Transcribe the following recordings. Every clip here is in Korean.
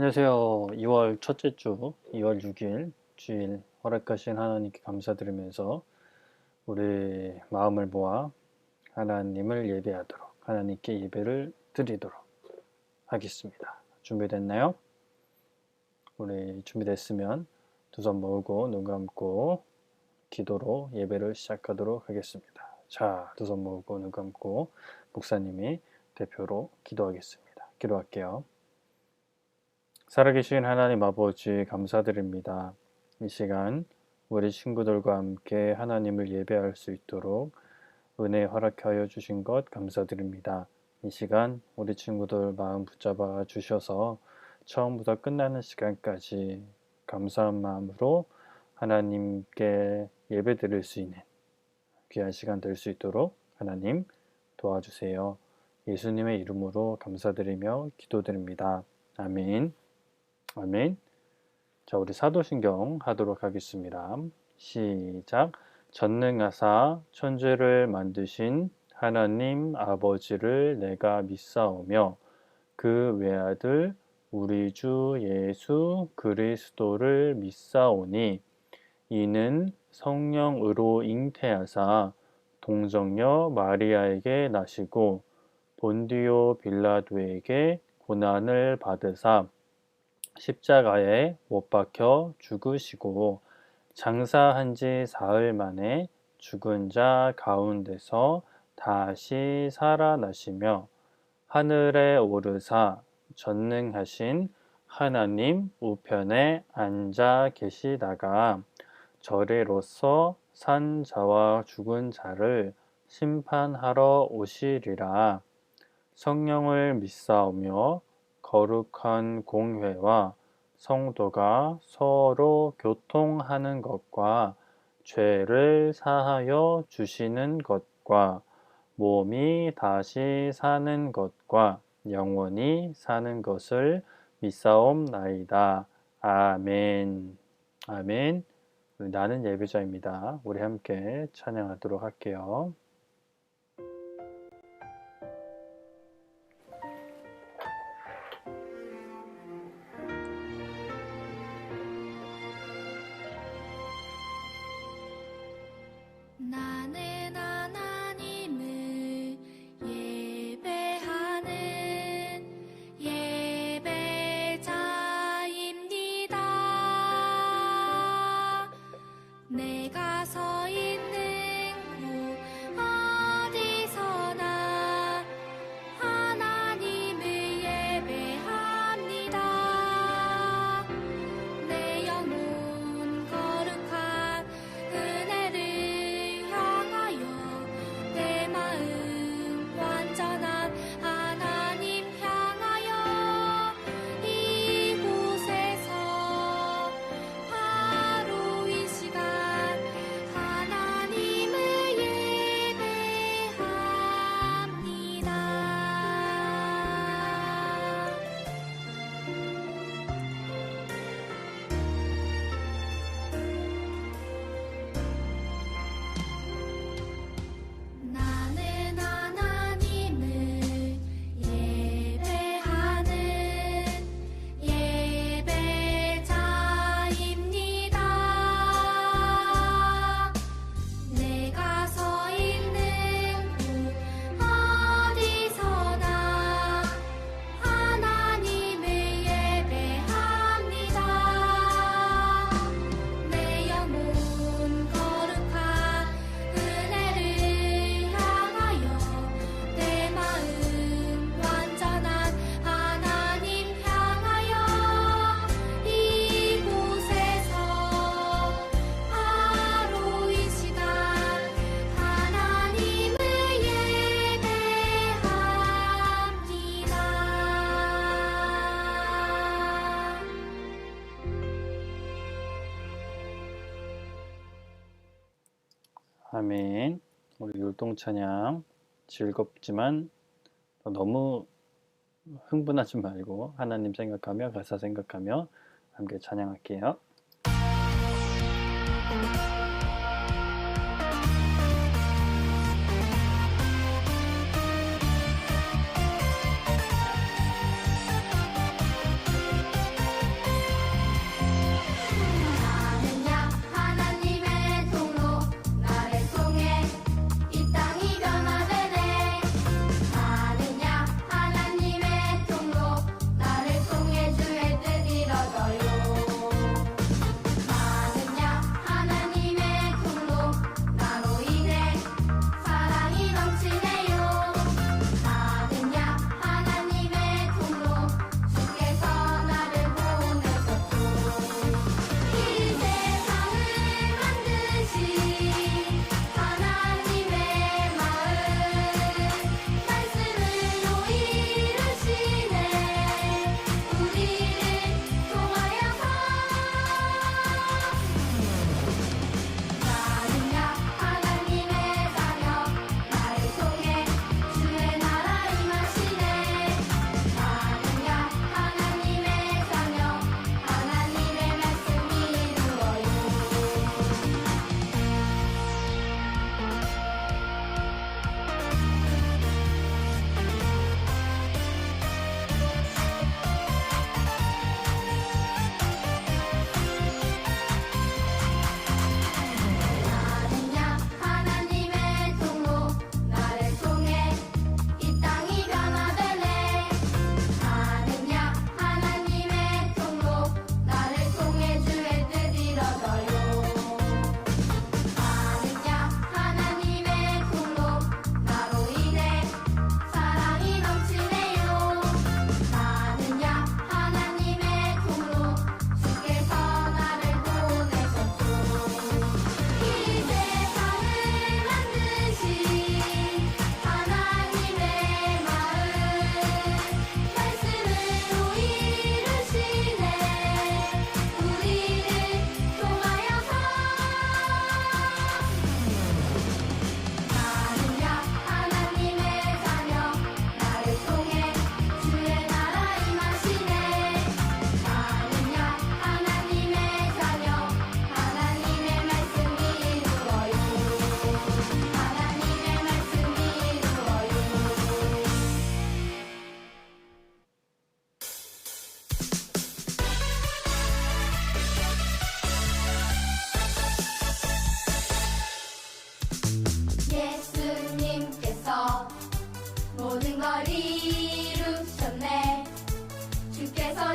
안녕하세요. 2월 첫째 주, 2월 6일 주일 허락하신 하나님께 감사드리면서 우리 마음을 모아 하나님을 예배하도록 하나님께 예배를 드리도록 하겠습니다. 준비됐나요? 우리 준비됐으면 두 손 모으고 눈 감고 기도로 예배를 시작하도록 하겠습니다. 자, 두 손 모으고 눈 감고 목사님이 대표로 기도하겠습니다. 기도할게요. 살아계신 하나님 아버지 감사드립니다. 이 시간 우리 친구들과 함께 하나님을 예배할 수 있도록 은혜 허락하여 주신 것 감사드립니다. 이 시간 우리 친구들 마음 붙잡아 주셔서 처음부터 끝나는 시간까지 감사한 마음으로 하나님께 예배 드릴 수 있는 귀한 시간 될 수 있도록 하나님 도와주세요. 예수님의 이름으로 감사드리며 기도드립니다. 아멘. 아멘. 자, 우리 사도신경 하도록 하겠습니다. 시작. 전능하사 천지를 만드신 하나님 아버지를 내가 믿사오며 그 외아들 우리 주 예수 그리스도를 믿사오니 이는 성령으로 잉태하사 동정녀 마리아에게 나시고 본디오 빌라도에게 고난을 받으사 십자가에 못 박혀 죽으시고 장사한 지 사흘 만에 죽은 자 가운데서 다시 살아나시며 하늘에 오르사 전능하신 하나님 우편에 앉아 계시다가 저리로서 산 자와 죽은 자를 심판하러 오시리라. 성령을 믿사오며 거룩한 공회와 성도가 서로 교통하는 것과 죄를 사하여 주시는 것과 몸이 다시 사는 것과 영원히 사는 것을 믿사옵나이다. 아멘. 아멘. 나는 예배자입니다. 우리 함께 찬양하도록 할게요. 나는 하나님을 예배하는 예배자입니다. 내가 서 있는 곳 어디서나 하나님을 예배합니다. 내 영혼 거룩한 은혜를 내 마음 완전한 하나님 향하여 이곳에서 바로 이 시간 하나님을 예배합니다. 나는 하나님을 예배하는 예배자입니다. 내가 서 있는 곳 어디서나 하나님을 예배합니다. 내 영혼 거룩한 은혜를 향하여 내 마음 완전한 하나님 향하여 이곳에서 바로 이 시간 하나님을 예배합니다. 아멘. 우리 율동찬양 즐겁지만 너무 흥분하지 말고 하나님 생각하며 가사 생각하며 함께 찬양할게요.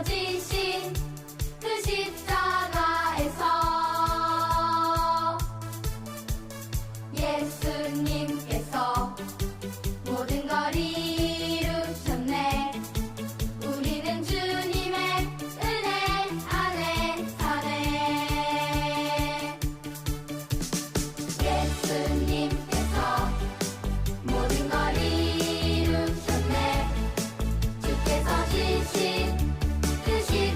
지신 그 십자가에서 예수님께서 모든 걸 이루셨네. 우리는 주님의 은혜 안에 사네. 예수님께서 모든 걸 이루셨네. 주께서 지신 그 십자가에서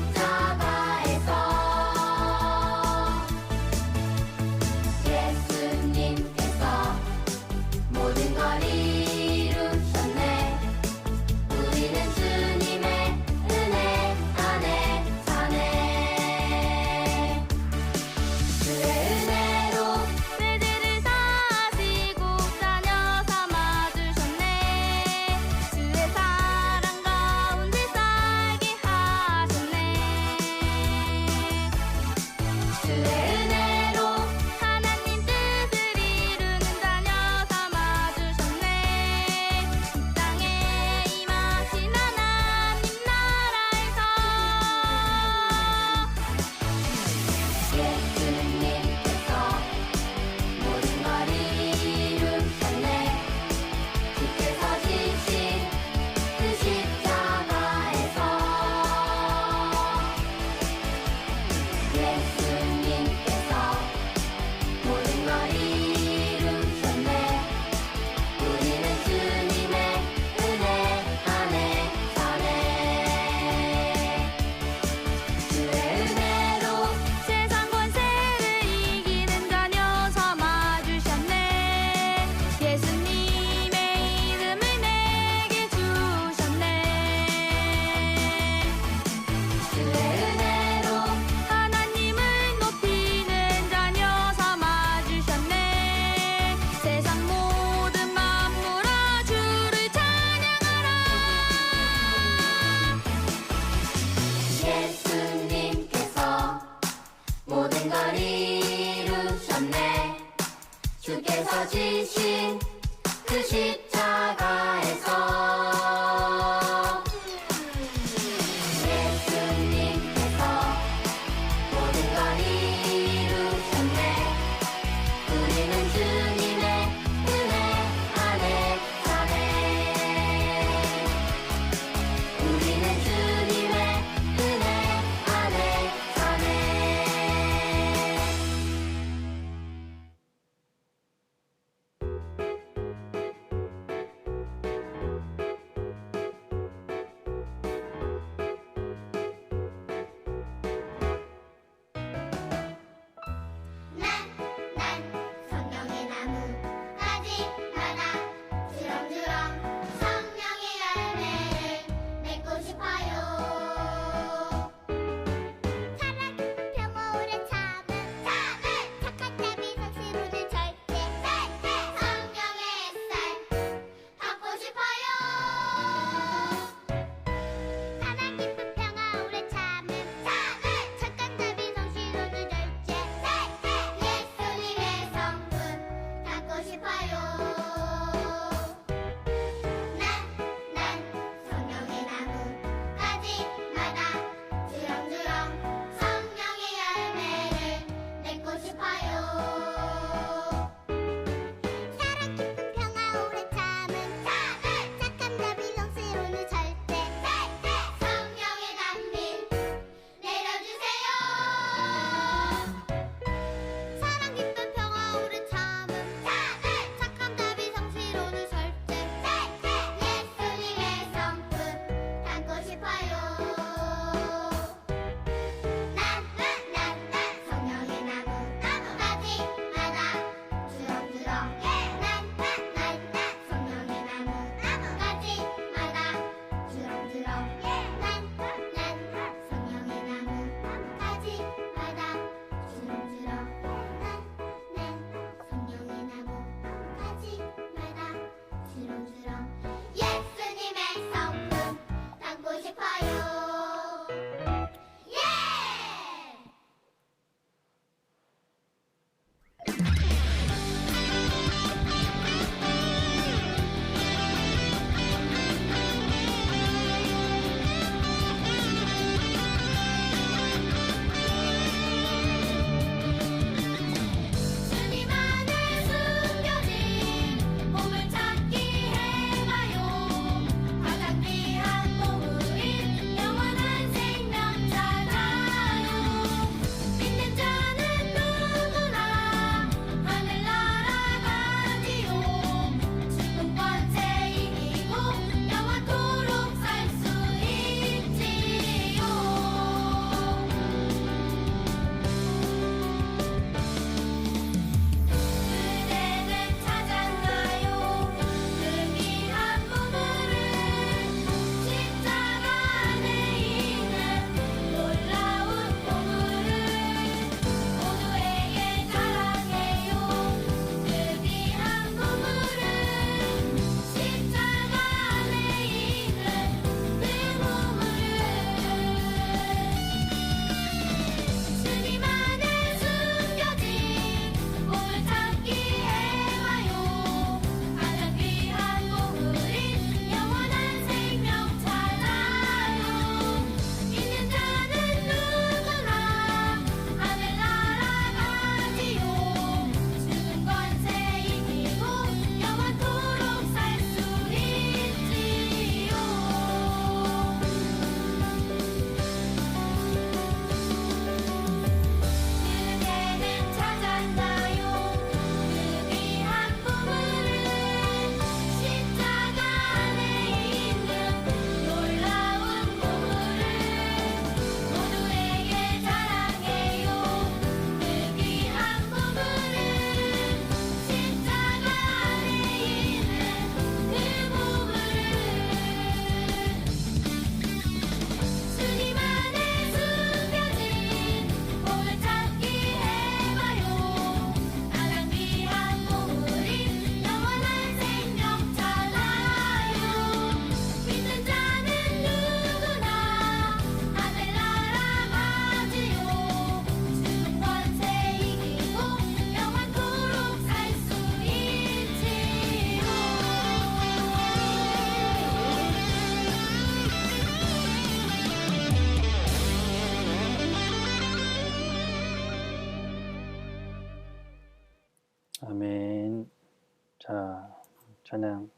자, 찬양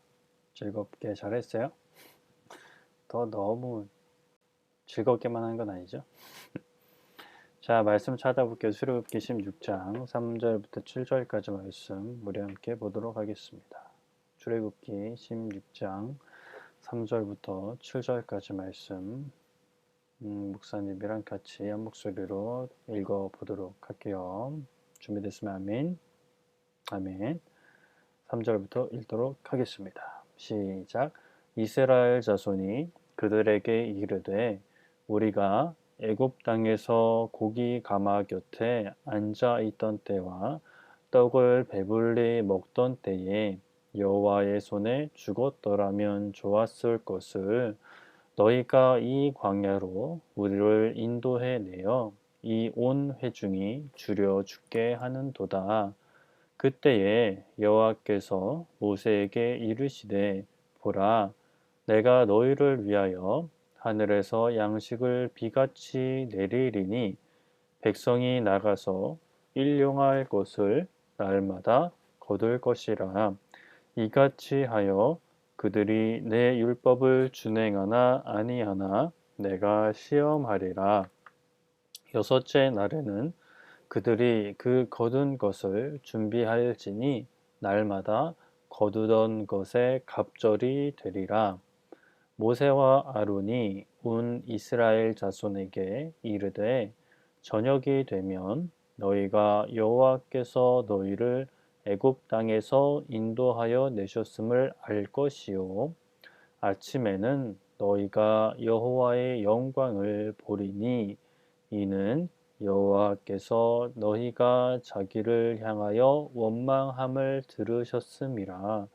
즐겁게 잘했어요? 더 너무 즐겁게만 한 건 아니죠? 자, 말씀 찾아볼게요. 출애굽기 16장 3절부터 7절까지 말씀 우리 함께 보도록 하겠습니다. 출애굽기 16장 3절부터 7절까지 말씀 목사님이랑 같이 한 목소리로 읽어보도록 할게요. 준비됐으면 아멘. 아멘. 3절부터 읽도록 하겠습니다. 시작. 이스라엘 자손이 그들에게 이르되 우리가 애굽 땅에서 고기 가마 곁에 앉아 있던 때와 떡을 배불리 먹던 때에 여호와의 손에 죽었더라면 좋았을 것을 너희가 이 광야로 우리를 인도해 내어 이 온 회중이 줄여 죽게 하는도다. 그때에 여호와께서 모세에게 이르시되 보라 내가 너희를 위하여 하늘에서 양식을 비같이 내리리니 백성이 나가서 일용할 것을 날마다 거둘 것이라. 이같이 하여 그들이 내 율법을 준행하나 아니하나 내가 시험하리라. 여섯째 날에는 그들이 그 거둔 것을 준비할지니 날마다 거두던 것에 갑절이 되리라. 모세와 아론이 온 이스라엘 자손에게 이르되 저녁이 되면 너희가 여호와께서 너희를 애굽 땅에서 인도하여 내셨음을 알 것이요 아침에는 너희가 여호와의 영광을 보리니 이는 여호와께서 너희가 자기를 향하여 원망함을 들으셨음이라.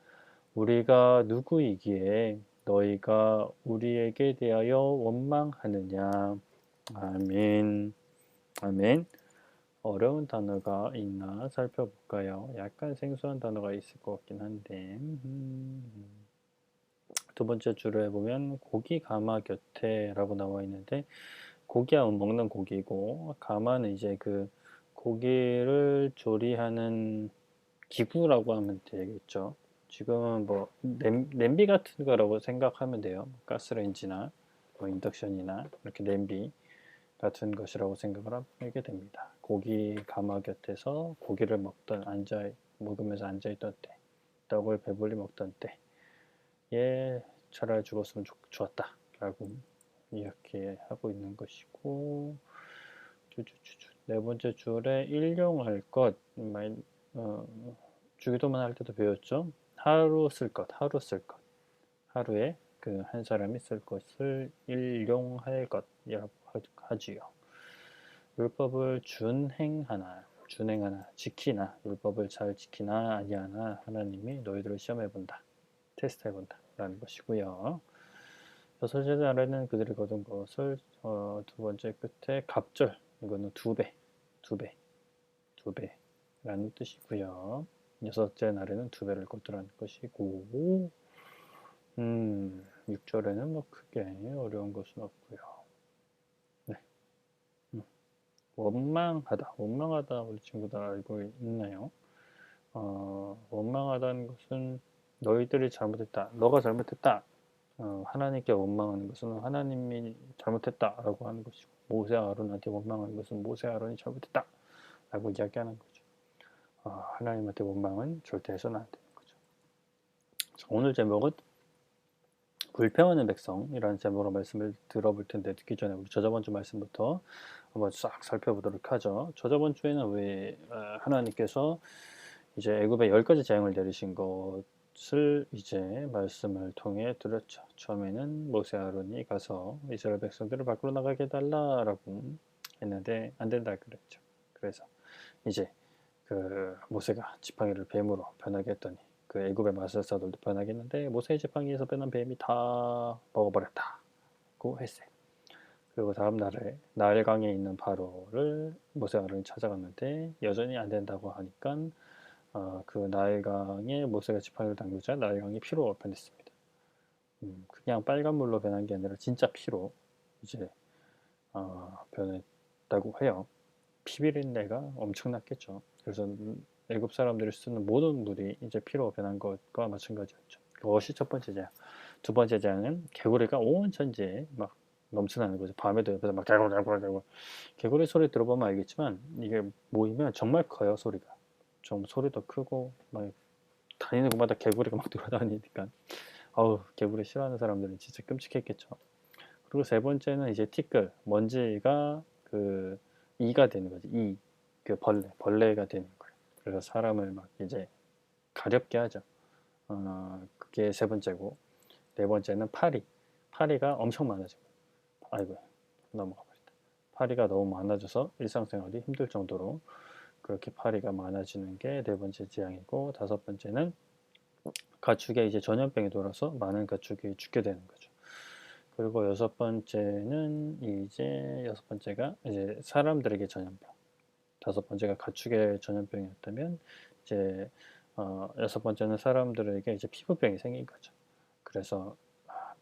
우리가 누구이기에 너희가 우리에게 대하여 원망하느냐. 아멘. 아멘. 어려운 단어가 있나 살펴볼까요? 약간 생소한 단어가 있을 것 같긴 한데 두 번째 줄에 보면 고기 가마 곁에 라고 나와 있는데 고기야 먹는 고기고 가마는 이제 그 고기를 조리하는 기구라고 하면 되겠죠. 지금은 뭐 냄비 같은 거라고 생각하면 돼요. 가스레인지나 뭐 인덕션이나 이렇게 냄비 같은 것이라고 생각을 하게 됩니다. 고기 가마 곁에서 고기를 먹으면서 앉아있던 때, 떡을 배불리 먹던 때에 차라리 죽었으면 좋았다 라고 이야기하고 있는 것이고, 네 번째 줄에 일용할 것, 주기도만 할 때도 배웠죠. 하루 쓸 것, 하루에 그 한 사람이 쓸 것을 일용할 것이라고 하지요. 율법을 준행하나, 지키나, 율법을 잘 지키나 아니하나 하나님이 너희들을 시험해본다, 테스트해본다 라는 것이고요. 여섯째 날에는 그들이 거둔 것을 두 번째 끝에 갑절, 이거는 두 배라는 뜻이고요. 여섯째 날에는 두 배를 거두라는 것이고 6절에는 뭐 크게 어려운 것은 없고요. 네. 원망하다 우리 친구들 알고 있나요? 원망하다는 것은 너희들이 잘못했다, 너가 잘못했다, 하나님께 원망하는 것은 하나님이 잘못했다라고 하는 것이고, 모세 아론한테 원망하는 것은 모세 아론이 잘못했다 라고 이야기하는 거죠. 하나님한테 원망은 절대 해서는 안 되는 거죠. 자, 오늘 제목은 불평하는 백성이라는 제목으로 말씀을 들어볼 텐데, 듣기 전에 우리 저저번 주 말씀부터 한번 싹 살펴보도록 하죠. 저저번 주에는 왜 하나님께서 이제 애굽에 10가지 재앙을 내리신 것을 이제 말씀을 통해 들었죠. 처음에는 모세 아론이 가서 이스라엘 백성들을 밖으로 나가게 해달라라고 했는데 안 된다 그랬죠. 그래서 이제 그 모세가 지팡이를 뱀으로 변하게 했더니 그 애굽의 마술사들도 변하게 했는데 모세의 지팡이에서 변한 뱀이 다 먹어버렸다고 했어요. 그리고 다음 날에 나일강에 있는 바로를 모세 아론이 찾아갔는데 여전히 안 된다고 하니까 그 나일강에 모세가 지팡이를 당기자 나일강이 피로 변했습니다. 그냥 빨간 물로 변한 게 아니라 진짜 피로 이제 변했다고 해요. 피비린내가 엄청났겠죠. 그래서 애굽 사람들이 쓰는 모든 물이 이제 피로 변한 것과 마찬가지였죠. 그것이 첫 번째 재앙. 두 번째 재앙은 개구리가 온 천지에 막 넘쳐나는 거죠. 밤에도 옆에서 막 개굴개굴개굴. 개구리 소리 들어보면 알겠지만 이게 모이면 정말 커요, 소리가. 좀 소리도 크고 막 다니는 곳마다 개구리가 막 돌아다니니까 아우, 개구리 싫어하는 사람들은 진짜 끔찍했겠죠. 그리고 세 번째는 이제 티끌, 먼지가 그 이가 되는 거지. 이, 그 벌레가 되는 거예요. 그래서 사람을 막 이제 가렵게 하죠. 그게 세 번째고, 네 번째는 파리가 엄청 많아지고, 아이고, 넘어가 버렸다. 파리가 너무 많아져서 일상생활이 힘들 정도로 그렇게 파리가 많아지는 게 네 번째 지향이고, 다섯 번째는 가축에 이제 전염병이 돌아서 많은 가축이 죽게 되는 거죠. 그리고 여섯 번째가 이제 사람들에게 전염병. 다섯 번째가 가축의 전염병이었다면 이제 여섯 번째는 사람들에게 이제 피부병이 생긴 거죠. 그래서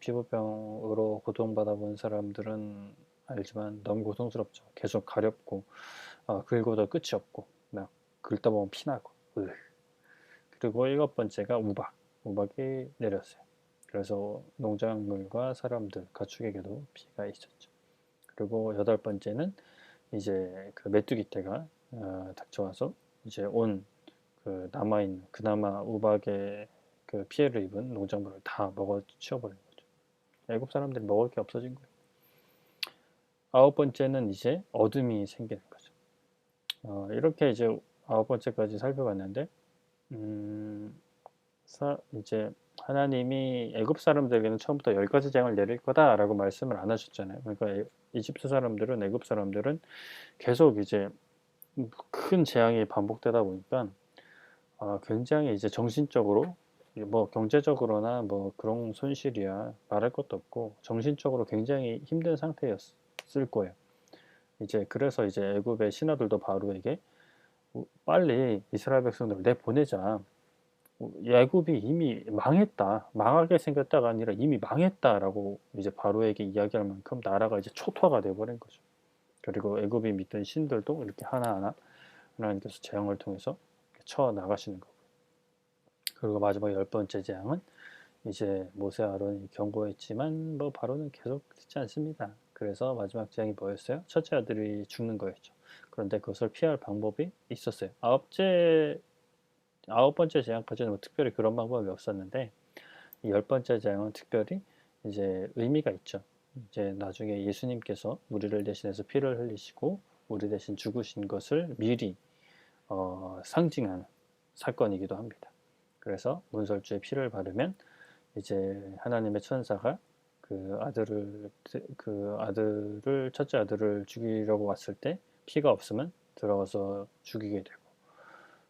피부병으로 고통받아 본 사람들은 알지만 너무 고통스럽죠. 계속 가렵고 긁어도 끝이 없고 막 긁다 보면 피나고. 그리고 일곱 번째가 우박이 내렸어요. 그래서 농작물과 사람들, 가축에게도 피해가 있었죠. 그리고 여덟 번째는 이제 그 메뚜기 떼가 닥쳐와서 이제 온 그 남아있는 그나마 우박에 그 피해를 입은 농작물을 다 먹어 치워버린 거죠. 애국 사람들이 먹을 게 없어진 거예요. 아홉 번째는 이제 어둠이 생기는 거죠. 이렇게 이제 아홉 번째까지 살펴봤는데 이제 하나님이 애굽 사람들에게는 처음부터 10가지 재앙을 내릴 거다라고 말씀을 안 하셨잖아요. 그러니까 이집트 사람들은 애굽 사람들은 계속 이제 큰 재앙이 반복되다 보니까 굉장히 이제 정신적으로 뭐 경제적으로나 뭐 그런 손실이야 말할 것도 없고 정신적으로 굉장히 힘든 상태였을 거예요. 이제 그래서 이제 애굽의 신하들도 바로에게 빨리 이스라엘 백성들을 내보내자. 애굽이 이미 망했다. 망하게 생겼다가 아니라 이미 망했다라고 이제 바로에게 이야기할 만큼 나라가 이제 초토화가 돼버린 거죠. 그리고 애굽이 믿던 신들도 이렇게 하나하나 하나님께서 재앙을 통해서 쳐 나가시는 거고. 그리고 마지막 열 번째 재앙은 이제 모세 아론이 경고했지만 뭐 바로는 계속 듣지 않습니다. 그래서 마지막 재앙이 뭐였어요? 첫째 아들이 죽는 거였죠. 그런데 그것을 피할 방법이 있었어요. 아홉 번째 재앙까지는 뭐 특별히 그런 방법이 없었는데 이 열 번째 재앙은 특별히 이제 의미가 있죠. 이제 나중에 예수님께서 우리를 대신해서 피를 흘리시고 우리 대신 죽으신 것을 미리 상징하는 사건이기도 합니다. 그래서 문설주에 피를 바르면 이제 하나님의 천사가 첫째 아들을 죽이려고 왔을 때 피가 없으면 들어가서 죽이게 되고,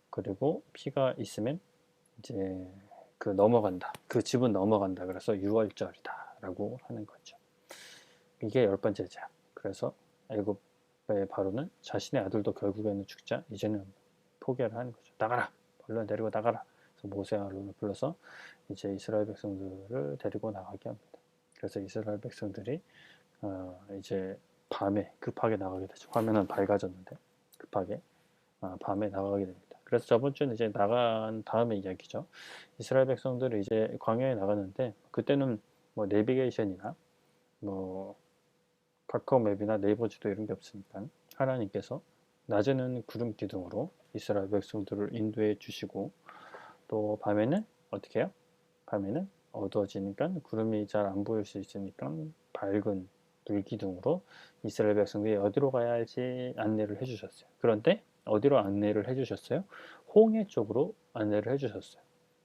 그리고 피가 있으면 이제 넘어간다. 그 집은 넘어간다. 그래서 유월절이다라고 하는 거죠. 이게 열 번째 재앙. 그래서 애굽의 바로는 자신의 아들도 결국에는 죽자 이제는 포기를 하는 거죠. 나가라. 벌레 데리고 나가라. 그래서 모세 아론을 불러서 이제 이스라엘 백성들을 데리고 나가게 합니다. 그래서 이스라엘 백성들이 이제 밤에 급하게 나가게 되죠. 화면은 밝아졌는데 급하게 밤에 나가게 됩니다. 그래서 저번 주는 이제 나간 다음의 이야기죠. 이스라엘 백성들이 이제 광야에 나가는데 그때는 뭐 내비게이션이나 뭐 카카오맵이나 네이버 지도 이런 게 없으니까 하나님께서 낮에는 구름 기둥으로 이스라엘 백성들을 인도해 주시고 또 밤에는 어떻게 해요? 밤에는 어두워지니까 구름이 잘 안 보일 수 있으니까 밝은 불기둥으로 이스라엘 백성들이 어디로 가야 할지 안내를 해주셨어요. 그런데 어디로 안내를 해주셨어요? 홍해 쪽으로 안내를 해주셨어요.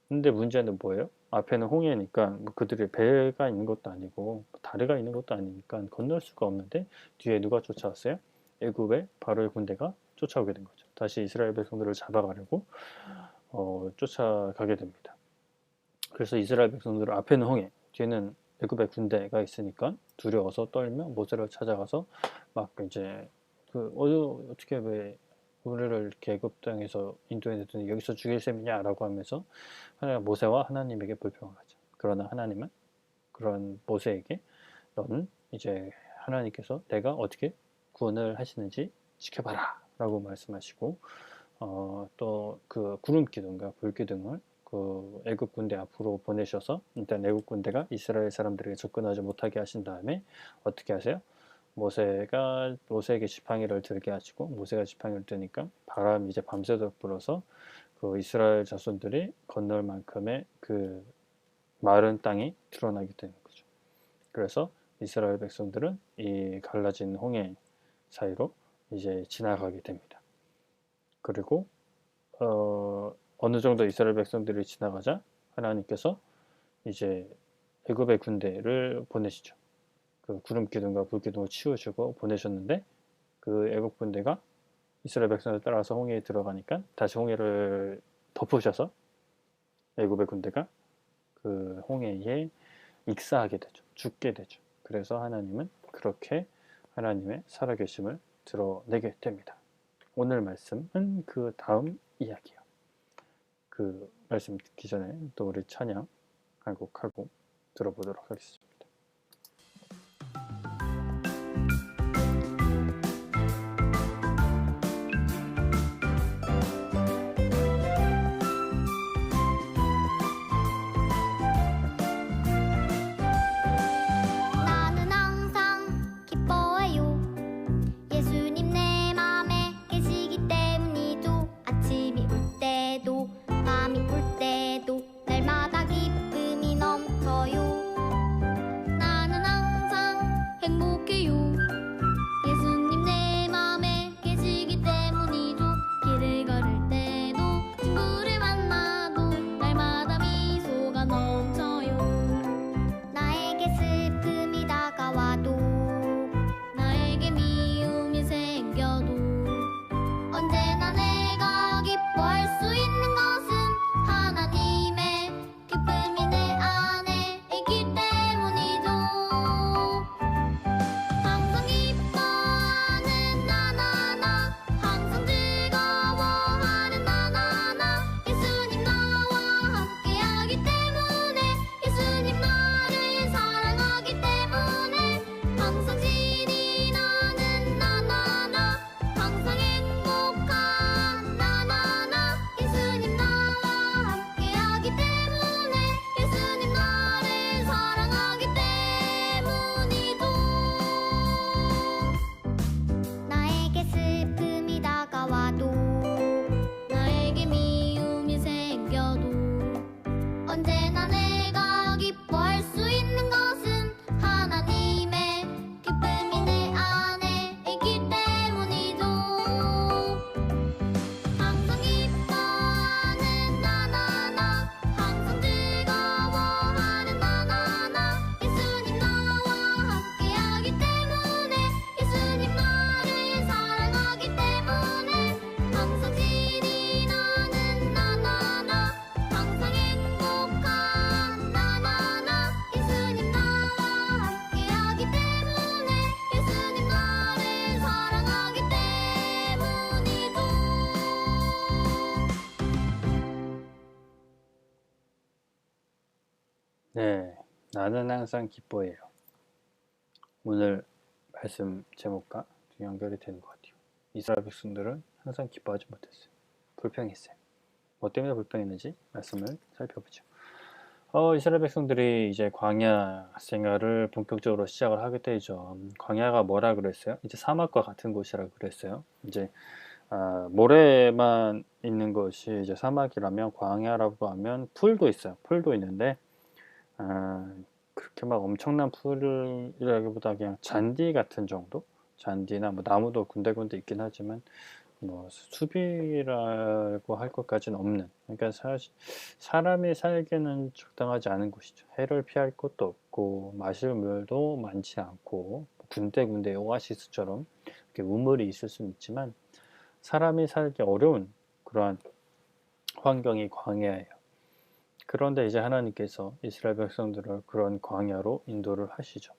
근데 문제는 뭐예요? 앞에는 홍해니까 뭐 그들이 배가 있는 것도 아니고 다리가 있는 것도 아니니까 건널 수가 없는데 뒤에 누가 쫓아왔어요? 애굽의 바로의 군대가 쫓아오게 된 거죠. 다시 이스라엘 백성들을 잡아가려고 쫓아가게 됩니다. 그래서 이스라엘 백성들은 앞에는 홍해, 뒤에는 애굽의 군대가 있으니까 두려워서 떨며 모세를 찾아가서 막 이제 어떻게 왜 우리를 이렇게 애굽 땅에서 인도해 냈더니 여기서 죽일 셈이냐라고 하면서 모세와 하나님에게 불평을 하죠. 그러나 하나님은 그런 모세에게 너는 이제 하나님께서 내가 어떻게 구원을 하시는지 지켜봐라 라고 말씀하시고 또 그 구름 기둥과 불 기둥을 그 애굽 군대 앞으로 보내셔서 일단 애굽 군대가 이스라엘 사람들에게 접근하지 못하게 하신 다음에 어떻게 하세요? 모세에게 지팡이를 들게 하시고 모세가 지팡이를 드니까 바람이 이제 밤새도록 불어서 그 이스라엘 자손들이 건널 만큼의 그 마른 땅이 드러나게 되는 거죠. 그래서 이스라엘 백성들은 이 갈라진 홍해 사이로 이제 지나가게 됩니다. 그리고 어느 정도 이스라엘 백성들이 지나가자 하나님께서 이제 애굽의 군대를 보내시죠. 그 구름 기둥과 불 기둥을 치우시고 보내셨는데 그 애굽 군대가 이스라엘 백성을 따라서 홍해에 들어가니까 다시 홍해를 덮으셔서 애굽의 군대가 그 홍해에 익사하게 되죠. 죽게 되죠. 그래서 하나님은 그렇게 하나님의 살아계심을 드러내게 됩니다. 오늘 말씀은 그 다음 이야기요. 그 말씀 듣기 전에 또 우리 찬양 한 곡 하고 들어보도록 하겠습니다. 나는 항상 기뻐해요. 예수님 내 맘에 계시기 때문이죠. 아침이 올 때도 밤이 올 때도 날마다 기쁨이 넘쳐요. 나는 항상 행복해요. 예수님 내 맘에 계시기 때문이죠. 길을 걸을 때도 친구를 만나도 날마다 미소가 넘쳐요. 나에게 슬픔이 다가와도 나에게 미움이 생겨도 언제나 내가 기뻐할 수 있는 것은 하나님의 기쁨이 내 안에 있기 때문이죠. 항상 기뻐하는 나나나 항상 즐거워하는 나나나 예수님 나와 함께하기 때문에 예수님 나를 사랑하기 때문에 항상 신이 나는 나나나 항상 행복한 나나나 예수님 나와 함께하기 때문에 예수님 나를 사랑하기 때문이죠. 나에게 슬픔이 다가와도 나에게 미움이 생겨도 언제나 내가 기뻐할 수 있는 것은 하나님의 기쁨이 내 안에 있기 때문이죠. 항상 기뻐하는 나나나 항상 즐거워하는 나나나 예수님 나와 함께하기 때문에 예수님 나를 사랑하기 때문에 항상 신이 나는 나나나 항상 행복한 나나나 예수님 나와 함께하기 때문에 예수님 나를 사랑하기 때문이죠. 네, 나는 항상 기뻐해요. 오늘 말씀 제목과 좀 연결이 되는 것 같아요. 이스라엘 백성들은 항상 기뻐하지 못했어요. 불평했어요. 뭐 때문에 불평했는지 말씀을 살펴보죠. 이스라엘 백성들이 이제 광야 생활을 본격적으로 시작을 하게 되죠. 광야가 뭐라 그랬어요? 이제 사막과 같은 곳이라 그랬어요. 이제 모래만 있는 것이 이제 사막이라면 광야라고 하면 풀도 있어요. 풀도 있는데 그렇게 막 엄청난 풀이라기보다 그냥 잔디 같은 정도? 잔디나 뭐 나무도 군데군데 있긴 하지만 뭐 숲이라고 할 것까지는 없는, 그러니까 사람이 살기에는 적당하지 않은 곳이죠. 해를 피할 곳도 없고 마실 물도 많지 않고 군데군데 오아시스처럼 이렇게 우물이 있을 수는 있지만 사람이 살기 어려운 그러한 환경이 광야예요. 그런데 이제 하나님께서 이스라엘 백성들을 그런 광야로 인도를 하시죠.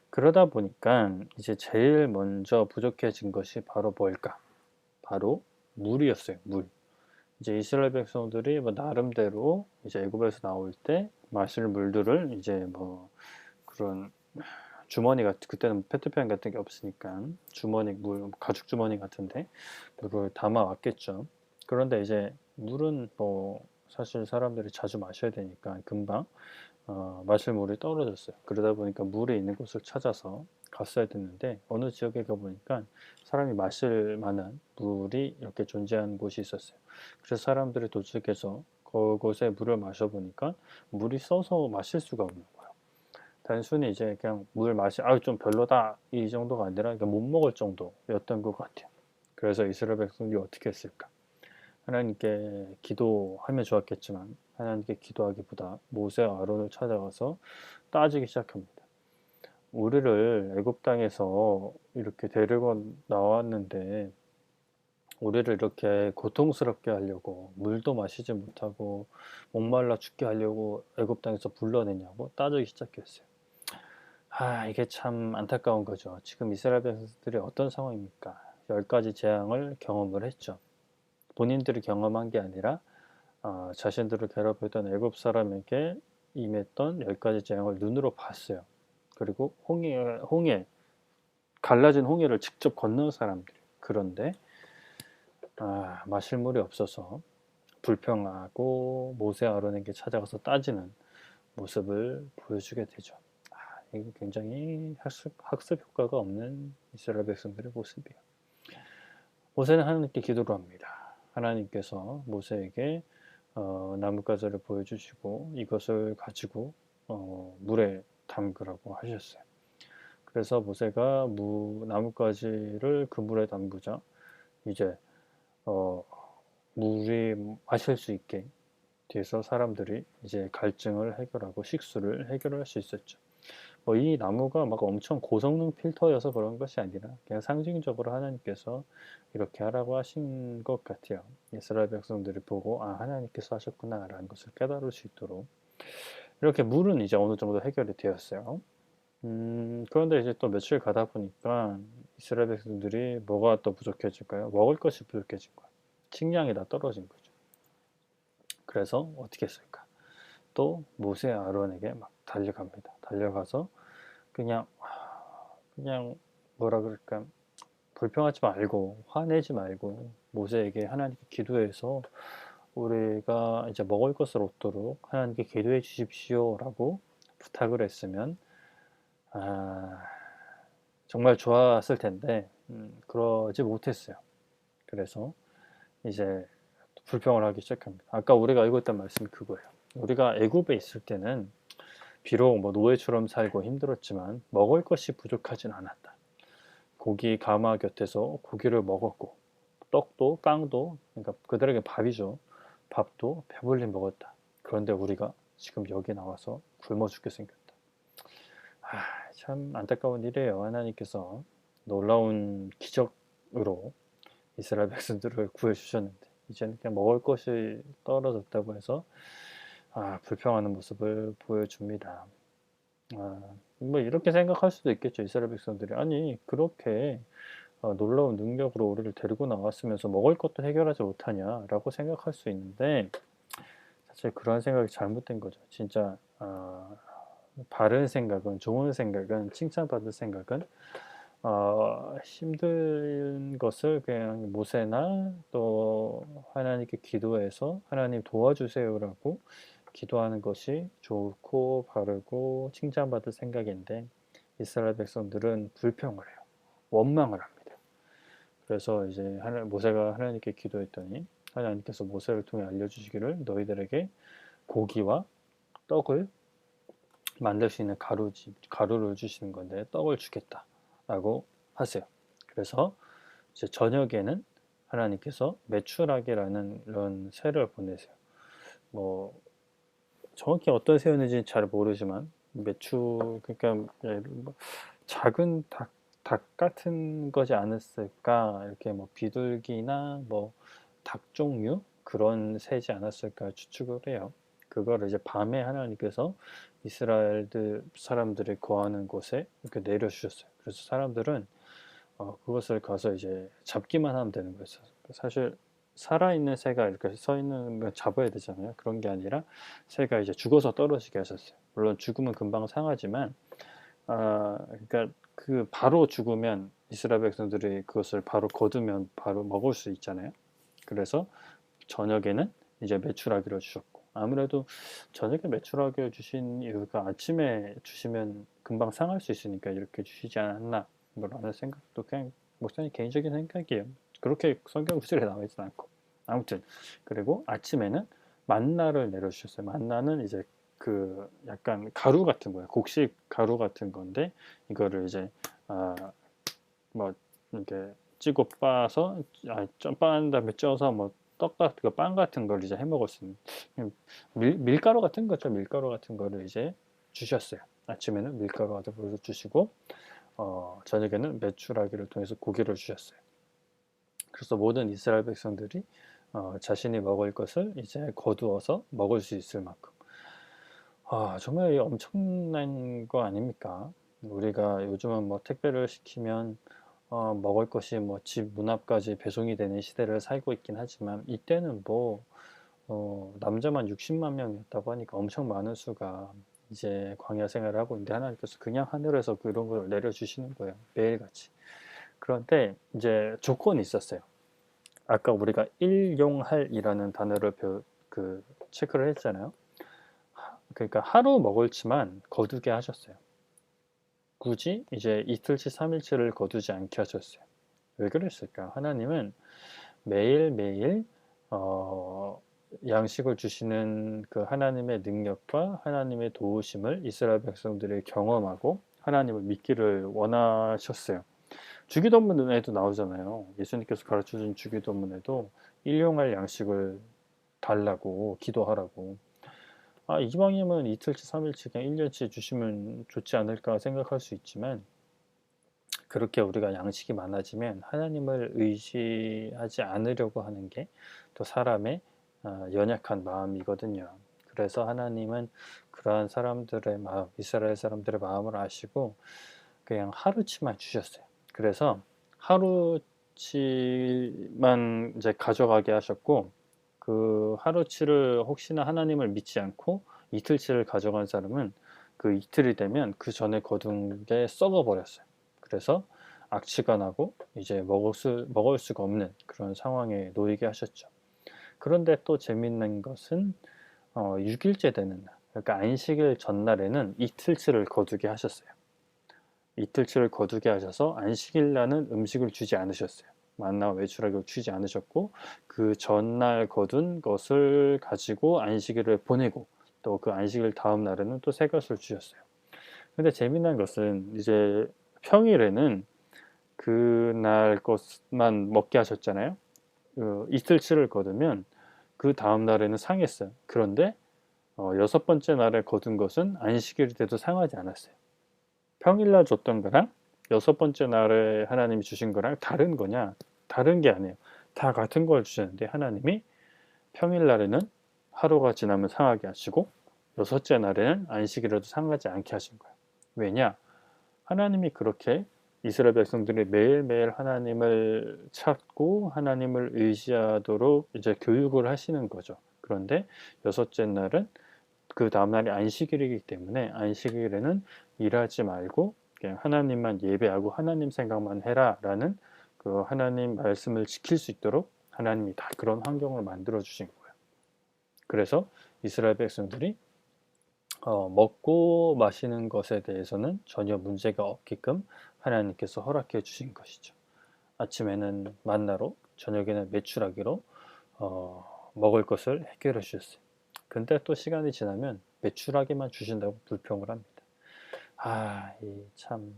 그러다 보니까 이제 제일 먼저 부족해진 것이 바로 뭘까? 바로 물이었어요. 물. 이제 이스라엘 백성들이 뭐 나름대로 이제 애굽에서 나올 때 마실 물들을 이제 뭐 그런 주머니 그때는 페트병 같은 게 없으니까 주머니 물, 가죽 주머니 같은데 물을 담아 왔겠죠. 그런데 이제 물은 뭐 사실 사람들이 자주 마셔야 되니까 금방 마실 물이 떨어졌어요. 그러다 보니까 물이 있는 곳을 찾아서 갔어야 됐는데 어느 지역에 가보니까 사람이 마실 만한 물이 이렇게 존재하는 곳이 있었어요. 그래서 사람들이 도착해서 그곳에 물을 마셔보니까 물이 써서 마실 수가 없는 거예요. 단순히 이제 그냥 물 마시, 좀 별로다 이 정도가 아니라 그러니까 못 먹을 정도였던 것 같아요. 그래서 이스라엘 백성들이 어떻게 했을까? 하나님께 기도하면 좋았겠지만 하나님께 기도하기보다 모세와 아론을 찾아가서 따지기 시작합니다. 우리를 애굽 땅에서 이렇게 데리고 나왔는데 우리를 이렇게 고통스럽게 하려고 물도 마시지 못하고 목말라 죽게 하려고 애굽 땅에서 불러내냐고 따지기 시작했어요. 이게 참 안타까운 거죠. 지금 이스라엘 백성들이 어떤 상황입니까? 10가지 재앙을 경험을 했죠. 본인들이 경험한 게 아니라 자신들을 괴롭혔던 애굽 사람에게 임했던 10가지 재앙을 눈으로 봤어요. 그리고 홍해 갈라진 홍해를 직접 건넌 사람들. 그런데 마실 물이 없어서 불평하고 모세 아론에게 찾아가서 따지는 모습을 보여주게 되죠. 이거 굉장히 학습 효과가 없는 이스라엘 백성들의 모습이에요. 모세는 하나님께 기도를 합니다. 하나님께서 모세에게 나뭇가지를 보여주시고 이것을 가지고 물에 담그라고 하셨어요. 그래서 모세가 나뭇가지를 그 물에 담그자 이제 물이 마실 수 있게 돼서 사람들이 이제 갈증을 해결하고 식수를 해결할 수 있었죠. 이 나무가 막 엄청 고성능 필터여서 그런 것이 아니라 그냥 상징적으로 하나님께서 이렇게 하라고 하신 것 같아요. 이스라엘 백성들이 보고 하나님께서 하셨구나 라는 것을 깨달을 수 있도록. 이렇게 물은 이제 어느 정도 해결이 되었어요. 그런데 이제 또 며칠 가다 보니까 이스라엘 백성들이 뭐가 또 부족해질까요? 먹을 것이 부족해진 거예요. 식량이 다 떨어진 거죠. 그래서 어떻게 했을까? 또 모세 아론에게 막 달려갑니다. 달려가서 그냥 뭐라 그럴까, 불평하지 말고 화내지 말고 모세에게 하나님께 기도해서 우리가 이제 먹을 것을 얻도록 하나님께 기도해 주십시오라고 부탁을 했으면 정말 좋았을 텐데 그러지 못했어요. 그래서 이제 불평을 하기 시작합니다. 아까 우리가 읽었던 말씀이 그거예요. 우리가 애굽에 있을 때는 비록 노예처럼 살고 힘들었지만 먹을 것이 부족하진 않았다. 고기 가마 곁에서 고기를 먹었고 떡도 빵도, 그러니까 그들에게 밥이죠. 밥도 배불리 먹었다. 그런데 우리가 지금 여기 나와서 굶어 죽게 생겼다. 참 안타까운 일이에요. 하나님께서 놀라운 기적으로 이스라엘 백성들을 구해주셨는데 이제는 그냥 먹을 것이 떨어졌다고 해서 불평하는 모습을 보여줍니다. 이렇게 생각할 수도 있겠죠. 이스라엘 백성들이 아니 그렇게 놀라운 능력으로 우리를 데리고 나왔으면서 먹을 것도 해결하지 못하냐라고 생각할 수 있는데 사실 그런 생각이 잘못된 거죠. 진짜 바른 생각은, 좋은 생각은, 칭찬받을 생각은 힘든 것을 그냥 모세나 또 하나님께 기도해서 하나님 도와주세요라고 기도하는 것이 좋고 바르고 칭찬받을 생각인데 이스라엘 백성들은 불평을 해요. 원망을 합니다. 그래서 이제 모세가 하나님께 기도했더니 하나님께서 모세를 통해 알려주시기를 너희들에게 고기와 떡을 만들 수 있는 가루를 주시는 건데 떡을 주겠다라고 하세요. 그래서 이제 저녁에는 하나님께서 메추라기라는 이런 새를 보내세요. 정확히 어떤 새였는지 잘 모르지만 그러니까 작은 닭 같은 거지 않았을까, 이렇게 비둘기나 닭 종류 그런 새지 않았을까 추측을 해요. 그걸 이제 밤에 하나님께서 이스라엘 사람들이 거하는 곳에 이렇게 내려주셨어요. 그래서 사람들은 그것을 가서 이제 잡기만 하면 되는 거예요. 사실 살아있는 새가 이렇게 서 있는 걸 잡아야 되잖아요. 그런 게 아니라 새가 이제 죽어서 떨어지게 하셨어요. 물론 죽으면 금방 상하지만 그러니까 바로 죽으면 이스라엘 백성들이 그것을 바로 거두면 바로 먹을 수 있잖아요. 그래서 저녁에는 이제 메추라기를 주셨고, 아무래도 저녁에 메추라기를 주신 이유가 아침에 주시면 금방 상할 수 있으니까 이렇게 주시지 않았나 라는 생각도 그냥 목사님 개인적인 생각이에요. 그렇게 성경 구절에 나와 있진 않고. 아무튼 그리고 아침에는 만나를 내려주셨어요. 만나는 이제 그 약간 가루 같은 거예요. 곡식 가루 같은 건데 이거를 이제 뭐 이렇게 찌고 빻아서 빻은 다음에 쪄서 뭐 떡 같은 거, 빵 같은 걸 이제 해 먹을 수 있는 밀가루 같은 거죠. 밀가루 같은 거를 이제 주셨어요. 아침에는 밀가루 같은 거를 주시고 저녁에는 메추라기를 통해서 고기를 주셨어요. 그래서 모든 이스라엘 백성들이 자신이 먹을 것을 이제 거두어서 먹을 수 있을 만큼 정말 엄청난 거 아닙니까? 우리가 요즘은 뭐 택배를 시키면 먹을 것이 뭐 집 문 앞까지 배송이 되는 시대를 살고 있긴 하지만 이때는 뭐 남자만 60만 명이었다고 하니까 엄청 많은 수가 이제 광야 생활을 하고 있는데 하나님께서 그냥 하늘에서 그런 걸 내려주시는 거예요. 매일같이. 그런데 이제 조건이 있었어요. 아까 우리가 일용할이라는 단어를 체크를 했잖아요. 그러니까 하루 먹을치만 거두게 하셨어요. 굳이 이제 이틀치, 3일치를 거두지 않게 하셨어요. 왜 그랬을까? 하나님은 매일매일 양식을 주시는 그 하나님의 능력과 하나님의 도우심을 이스라엘 백성들이 경험하고 하나님을 믿기를 원하셨어요. 주기도문에도 나오잖아요. 예수님께서 가르쳐준 주기도문에도 일용할 양식을 달라고 기도하라고. 이방인은 이틀치, 3일치, 그냥 1년치 주시면 좋지 않을까 생각할 수 있지만 그렇게 우리가 양식이 많아지면 하나님을 의지하지 않으려고 하는 게 또 사람의 연약한 마음이거든요. 그래서 하나님은 그러한 사람들의 마음, 이스라엘 사람들의 마음을 아시고 그냥 하루치만 주셨어요. 그래서 하루치만 이제 가져가게 하셨고 그 하루치를 혹시나 하나님을 믿지 않고 이틀치를 가져간 사람은 그 이틀이 되면 그 전에 거둔 게 썩어 버렸어요. 그래서 악취가 나고 이제 먹을 수가 없는 그런 상황에 놓이게 하셨죠. 그런데 또 재밌는 것은 6일째 되는 날, 그러니까 안식일 전날에는 이틀치를 거두게 하셨어요. 이틀치를 거두게 하셔서 안식일 날은 음식을 주지 않으셨어요. 만나와 메추라기를 주지 않으셨고 그 전날 거둔 것을 가지고 안식일을 보내고 또 그 안식일 다음 날에는 또 새 것을 주셨어요. 근데 재미난 것은 이제 평일에는 그날 것만 먹게 하셨잖아요. 이틀치를 거두면 그 다음 날에는 상했어요. 그런데 여섯 번째 날에 거둔 것은 안식일이 돼도 상하지 않았어요. 평일날 줬던 거랑 여섯 번째 날에 하나님이 주신 거랑 다른 거냐? 다른 게 아니에요. 다 같은 걸 주셨는데 하나님이 평일날에는 하루가 지나면 상하게 하시고 여섯째 날에는 안식일에도 상하지 않게 하신 거예요. 왜냐? 하나님이 그렇게 이스라엘 백성들이 매일매일 하나님을 찾고 하나님을 의지하도록 이제 교육을 하시는 거죠. 그런데 여섯째 날은 그 다음날이 안식일이기 때문에 안식일에는 일하지 말고 그냥 하나님만 예배하고 하나님 생각만 해라라는 그 하나님 말씀을 지킬 수 있도록 하나님이 다 그런 환경을 만들어 주신 거예요. 그래서 이스라엘 백성들이 먹고 마시는 것에 대해서는 전혀 문제가 없게끔 하나님께서 허락해 주신 것이죠. 아침에는 만나로, 저녁에는 메추라기로 먹을 것을 해결해 주셨어요. 근데 또 시간이 지나면 메추라기만 주신다고 불평을 합니다. 참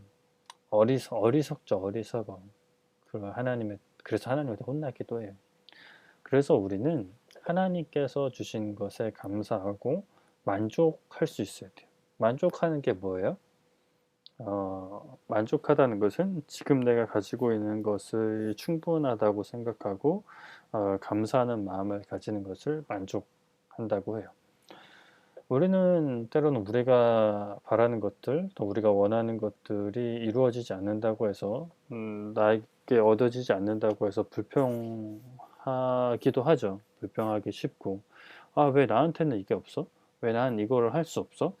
어리석죠, 어리석어. 그래서 하나님한테 혼나기도 해요. 그래서 우리는 하나님께서 주신 것에 감사하고 만족할 수 있어야 돼요. 만족하는 게 뭐예요? 만족하다는 것은 지금 내가 가지고 있는 것을 충분하다고 생각하고 감사하는 마음을 가지는 것을 만족한다고 해요. 우리는 때로는 우리가 바라는 것들, 또 우리가 원하는 것들이 이루어지지 않는다고 해서 나에게 얻어지지 않는다고 해서 불평하기도 하죠. 불평하기 쉽고 왜 나한테는 이게 없어? 왜 난 이걸 할 수 없어?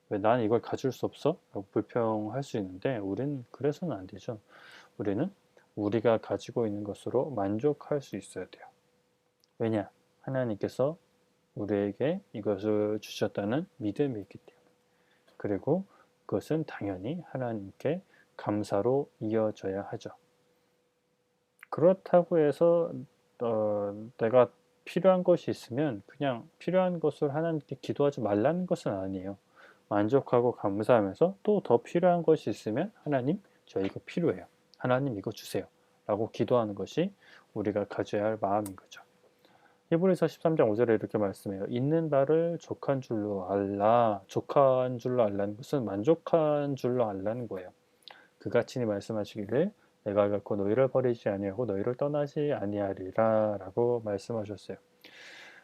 왜 난 이걸 가질 수 없어? 라고 불평할 수 있는데 우리는 그래서는 안 되죠. 우리는 우리가 가지고 있는 것으로 만족할 수 있어야 돼요. 왜냐? 하나님께서 우리에게 이것을 주셨다는 믿음이 있기 때문에. 그리고 그것은 당연히 하나님께 감사로 이어져야 하죠. 그렇다고 해서 내가 필요한 것이 있으면 그냥 필요한 것을 하나님께 기도하지 말라는 것은 아니에요. 만족하고 감사하면서 또 더 필요한 것이 있으면 하나님 저 이거 필요해요. 하나님 이거 주세요. 라고 기도하는 것이 우리가 가져야 할 마음인 거죠. 히브리서 13장 5절에 이렇게 말씀해요. 있는 바를 족한 줄로 알라. 족한 줄로 알라는 것은 만족한 줄로 알라는 거예요. 그가 친히 말씀하시기를 내가 결코 너희를 버리지 아니하고 너희를 떠나지 아니하리라 라고 말씀하셨어요.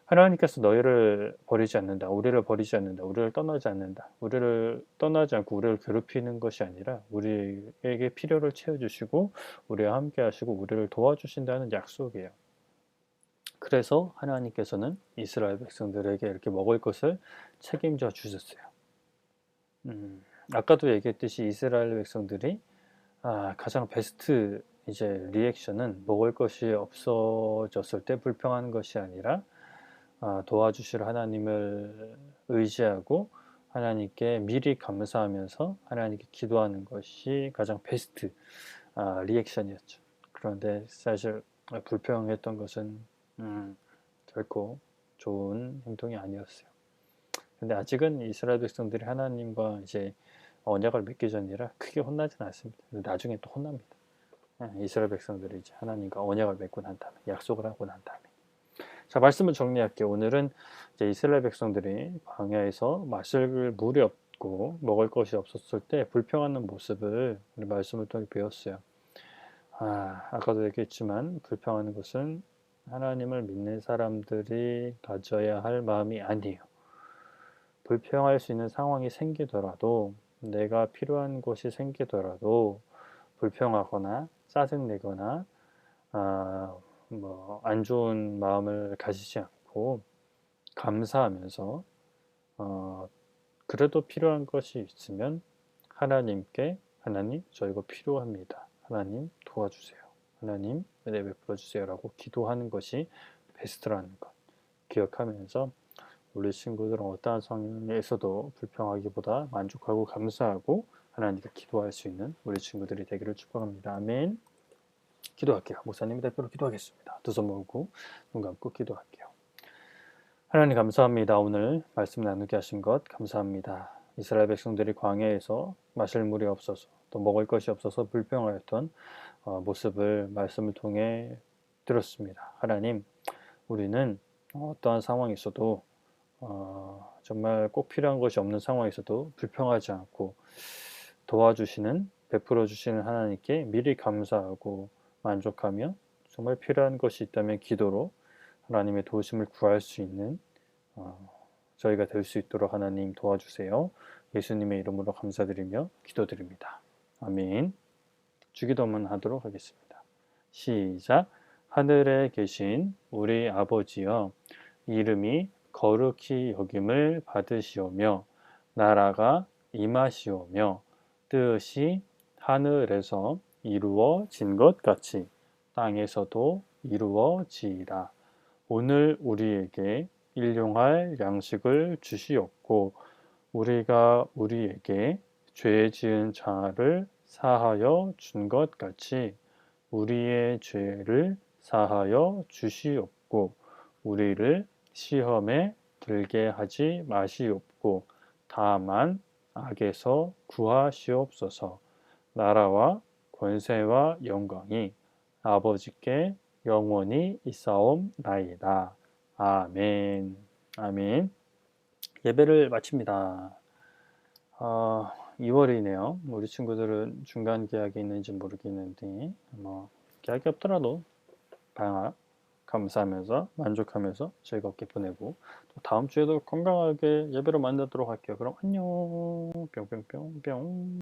하나님께서 너희를 버리지 않는다. 우리를 버리지 않는다. 우리를 떠나지 않는다. 우리를 떠나지 않고 우리를 괴롭히는 것이 아니라 우리에게 필요를 채워주시고 우리와 함께 하시고 우리를 도와주신다는 약속이에요. 그래서 하나님께서는 이스라엘 백성들에게 이렇게 먹을 것을 책임져 주셨어요. 아까도 얘기했듯이 이스라엘 백성들이 가장 베스트 이제 리액션은 먹을 것이 없어졌을 때 불평하는 것이 아니라 도와주실 하나님을 의지하고 하나님께 미리 감사하면서 하나님께 기도하는 것이 가장 베스트 리액션이었죠. 그런데 사실 불평했던 것은 결코 좋은 행동이 아니었어요. 근데 아직은 이스라엘 백성들이 하나님과 이제 언약을 맺기 전이라 크게 혼나지는 않습니다. 나중에 또 혼납니다. 이스라엘 백성들이 이제 하나님과 언약을 맺고 난 다음에 약속을 하고 난 다음에. 자, 말씀을 정리할게요. 오늘은 이제 이스라엘 백성들이 광야에서 마실 물이 없고 먹을 것이 없었을 때 불평하는 모습을 우리 말씀을 통해 배웠어요. 아까도 얘기했지만 불평하는 것은 하나님을 믿는 사람들이 가져야 할 마음이 아니에요. 불평할 수 있는 상황이 생기더라도 내가 필요한 것이 생기더라도 불평하거나 짜증내거나 안 좋은 마음을 가지지 않고 감사하면서 그래도 필요한 것이 있으면 하나님께 하나님 저 이거 필요합니다. 하나님 도와주세요. 하나님 은혜 베풀어 주세요. 라고 기도하는 것이 베스트라는 것 기억하면서 우리 친구들은 어떠한 상황에서도 불평하기보다 만족하고 감사하고 하나님께 기도할 수 있는 우리 친구들이 되기를 축복합니다. 아멘. 기도할게요. 목사님의 대표로 기도하겠습니다. 두 손 모으고 눈 감고 기도할게요. 하나님 감사합니다. 오늘 말씀 나누게 하신 것 감사합니다. 이스라엘 백성들이 광야에서 마실 물이 없어서 또 먹을 것이 없어서 불평하였던 모습을 말씀을 통해 들었습니다. 하나님, 우리는 어떠한 상황이 있어도 정말 꼭 필요한 것이 없는 상황에서도 불평하지 않고 도와주시는 베풀어 주시는 하나님께 미리 감사하고 만족하며 정말 필요한 것이 있다면 기도로 하나님의 도우심을 구할 수 있는 저희가 될 수 있도록 하나님 도와주세요. 예수님의 이름으로 감사드리며 기도드립니다. 아멘. 주기도문 하도록 하겠습니다. 시작. 하늘에 계신 우리 아버지여, 이름이 거룩히 여김을 받으시오며 나라가 임하시오며 뜻이 하늘에서 이루어진 것 같이 땅에서도 이루어지이다. 오늘 우리에게 일용할 양식을 주시옵고 우리가 우리에게 죄 지은 자를 사하여 준 것 같이 우리의 죄를 사하여 주시옵고 우리를 시험에 들게 하지 마시옵고 다만 악에서 구하시옵소서. 나라와 권세와 영광이 아버지께 영원히 있사옵나이다. 아멘. 아멘. 예배를 마칩니다. 2월이네요. 우리 친구들은 중간 계약이 있는지 모르겠는데 계약이 없더라도 방학 감사하면서 만족하면서 즐겁게 보내고 또 다음 주에도 건강하게 예배로 만나도록 할게요. 그럼 안녕. 뿅뿅뿅뿅.